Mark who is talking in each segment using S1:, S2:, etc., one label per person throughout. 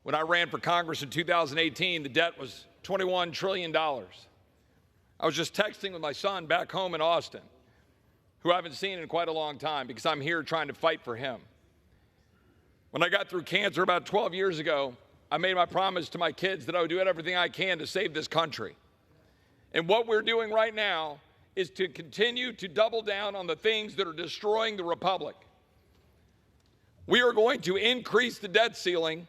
S1: When I ran for Congress in 2018, the debt was $21 trillion. I was just texting with my son back home in Austin, who I haven't seen in quite a long time because I'm here trying to fight for him. When I got through cancer about 12 years ago, I made my promise to my kids that I would do everything I can to save this country. And what we're doing right now is to continue to double down on the things that are destroying the republic. We are going to increase the debt ceiling,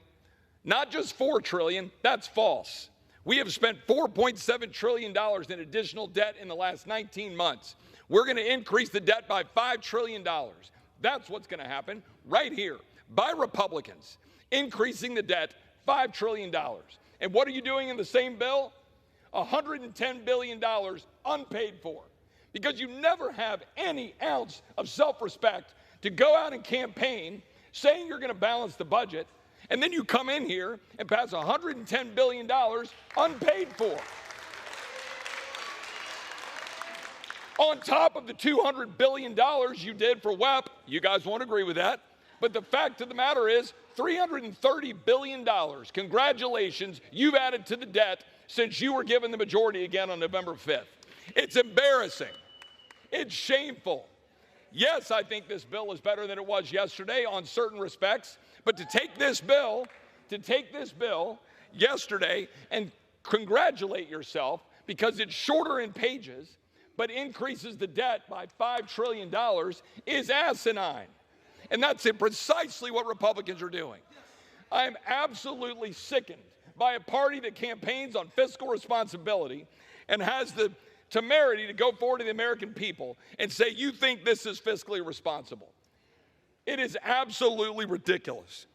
S1: not just $4 trillion, that's false. We have spent $4.7 trillion in additional debt in the last 19 months. We're going to increase the debt by $5 trillion. That's what's going to happen right here by Republicans, increasing the debt $5 trillion. And what are you doing in the same bill? $110 billion unpaid for, because you never have any ounce of self-respect to go out and campaign saying you're going to balance the budget, and then you come in here and pass $110 billion unpaid for. On top of the $200 billion you did for WEP, you guys won't agree with that, but the fact of the matter is $330 billion. Congratulations, you've added to the debt since you were given the majority again on November 5th. It's embarrassing. It's shameful. Yes, I think this bill is better than it was yesterday on certain respects, but to take this bill yesterday and congratulate yourself because it's shorter in pages but increases the debt by $5 trillion is asinine. And that's precisely what Republicans are doing. I am absolutely sickened by a party that campaigns on fiscal responsibility and has the temerity to go forward to the American people and say, you think this is fiscally responsible. It is absolutely ridiculous.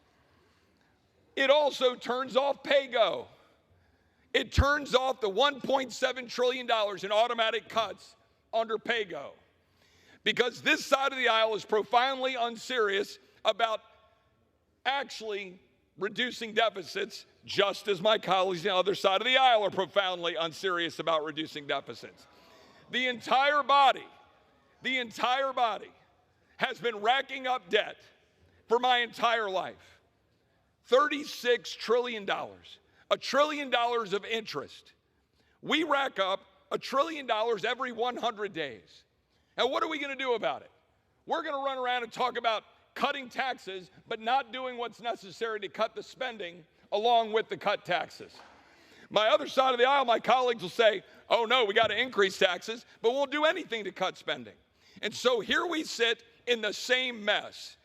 S1: It also turns off PAYGO. It turns off the $1.7 trillion in automatic cuts under PAYGO, because this side of the aisle is profoundly unserious about actually reducing deficits, just as my colleagues on the other side of the aisle are profoundly unserious about reducing deficits. The entire body has been racking up debt for my entire life. $36 trillion, $1 trillion of interest. We rack up $1 trillion every 100 days. Now, what are we going to do about it? We're going to run around and talk about cutting taxes, but not doing what's necessary to cut the spending along with the cut taxes. My other side of the aisle, my colleagues will say, oh no, we got to increase taxes, but we'll do anything to cut spending. And so here we sit in the same mess.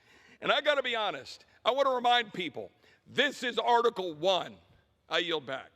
S1: And I got to be honest, I want to remind people, this is Article 1. I yield back.